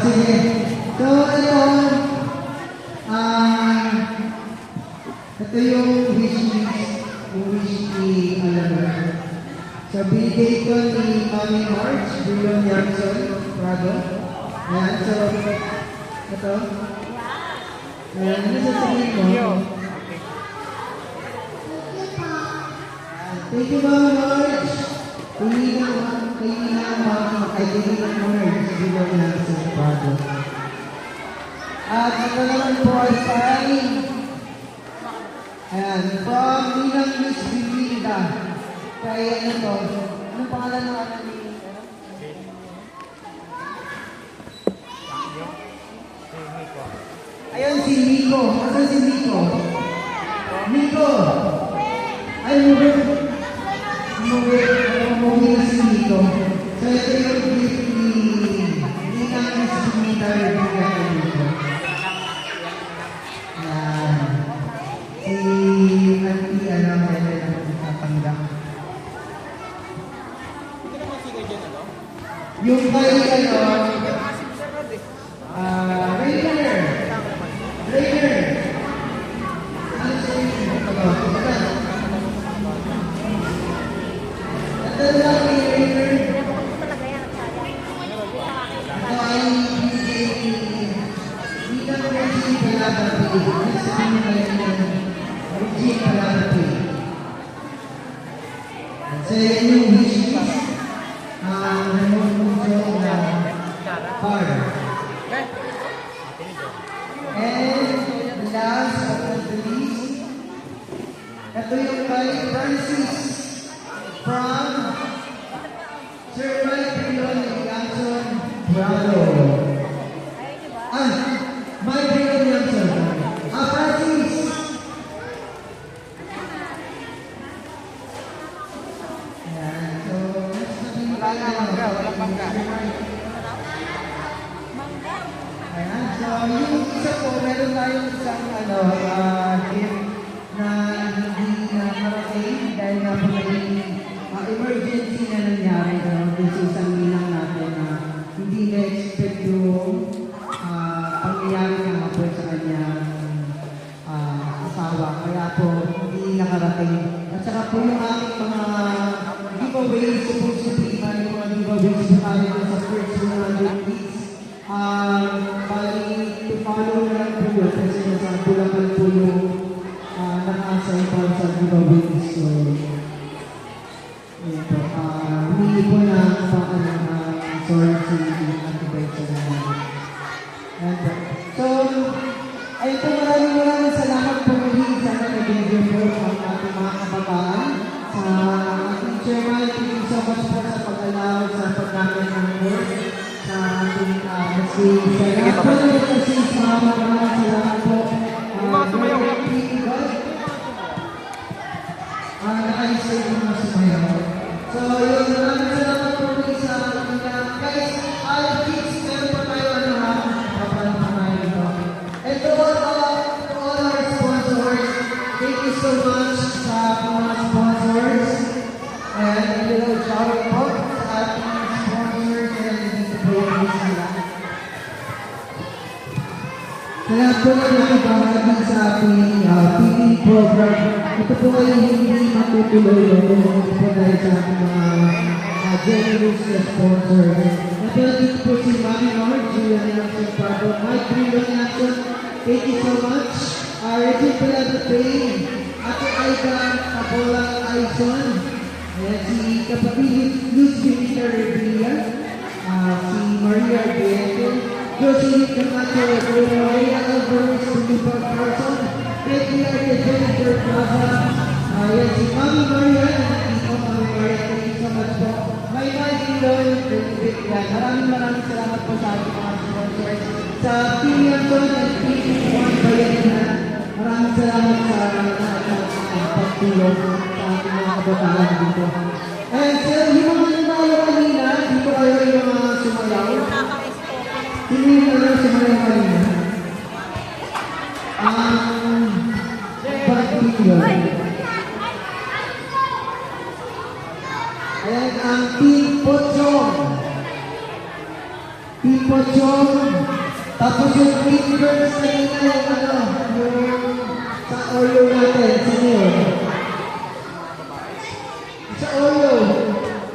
sige. So, ito yung wish ni Alamar. So, binigay ko ni Mami March, William Jackson, Prado. Ayan, so, ito. Ayan, ano sasabihin mo? Thank you, Mami March. Hindi na Mami, ay hindi na March, William Jackson, Prado. At ito naman po ay sign. Ayan, from Ninang Miss Bilinda. Kaya ano to? Anong pangalan ng anak ni? Ayun si Nico. Asan si Nico? Nico! Ay, umuwi na si Nico. So ito yung gift ni Ninang Miss Bilinda. Yung kay Rainer. Ano siya yung ito lang kay Rainer. Ito ay hindi na Regine Palabati. Sabihin mo Regine Palabati. So yan yung wish list. And last but not the least, ito yung kay Francis from Sir Mike Pilon Jackson Bravo. Mike Pilon Jackson. Francis. Ayan, so, walang bangga. Ayan, so yung isa po, meron tayong isang gift na hindi na marating dahil nga po naging emergency na nangyari dun sa isang ninang natin na hindi na-expect yung pangyayari nga po sa kanyang asawa. Kaya po, hindi nakarating. At saka po yung aming mga giveaways, supposed to be yung mga giveaways na tayo sa first 100 weeks. Bali, to-follow na lang po yun kasi nasa Bulacan po yung naka-assign po sa giveaways. So, yun po. Hindi po na sorry si Ate sa naman. So, ayun po, maraming salamat po muli sa nag-video po ang ating mga kabataan. Sa ating chairman, thank you so much po sa pag-allow sa paggamit ng work. Sa ating salamat po kasi sa mga salamat po. Nakaisay po mga sumayaw. So, yun, maraming salamat po muli sa ating guys, kids, meron pa tayo papalampanan ito. And to all our sponsors, thank you so much sa mga sponsors. And a little shout out sa ating sponsors and dito po yung sila. Kaya po na nakibahagi sa ating TV program. Ito po ay hindi matutuloy kung hindi po dahil sa ating mga generous sponsors. Napalagit po si Mami March, Julian Jackson Prado, Mike William Jackson, thank you so much. Regine Palabati, Ate Aida Capola Aison, si kapatid Luz Vinita Revilla, si Maria Diego, Josie Camacho, Maria Alvarez, Tulipag Carson, Betty Arte Jennifer Plaza, si Mami Maria, ito Mami Maria, thank you so much po. May Pilon, maraming salamat po sa ating mga sponsors. Sa Pilianton at Pilihan Bayan, maraming salamat sa pagtulong sa ating mga kabataan dito. And yung mga nanalo kanina, dito kayo yung mga sumayaw. Sino yung mga sumayaw kanina? Pagpilon. Ayan ang Team Potsong. Team Potsong. lechon. Tapos yung fingers na yun na yung ano, yung sa Oreo natin. Sino yun? Sa Oreo.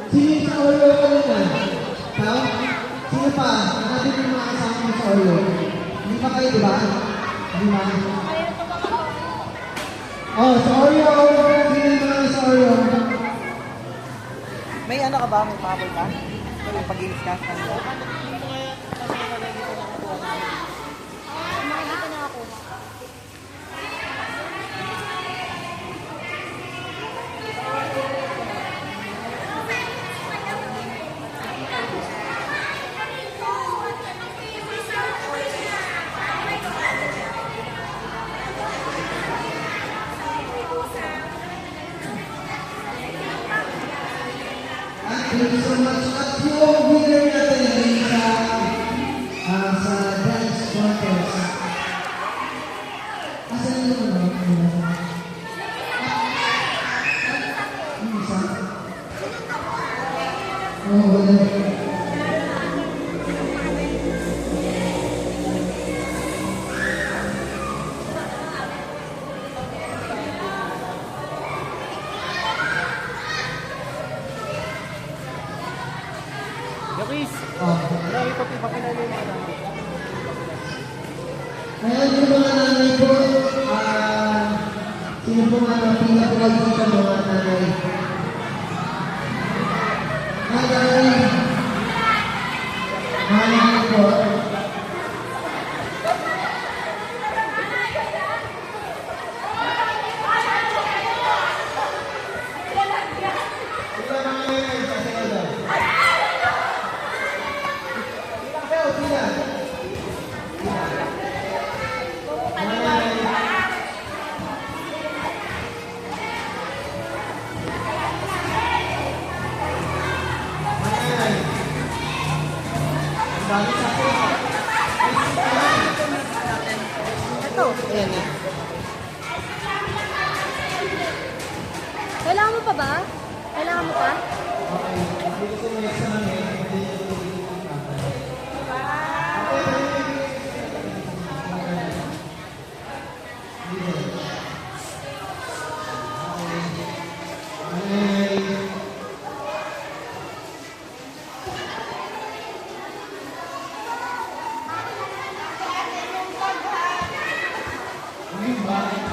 Sino yung sa Oreo kanina? Ikaw? Sino pa? Nakabit yung mga kasama mo sa Oreo. Hindi pa kayo, di ba? Hindi ba? Oh, sa Oreo. Sino yung mga sa Oreo? May ano ka ba? May pahabol ka? May pag-ilis ka? Makikita na ako. Thank you so much. At yung winner natin ay sa dance contest. Asan yung ano? Yung isa? Oh, wala. Yakis! Oh. Marami pa pinapakilala yung mga namin. Ngayon yung mga nanay po, sino po mga pinapagod dito mga nanay? Mga nanay. Mga nanay po. Ito. Ayan eh. Kailangan mo pa ba? Kailangan mo pa? Bye.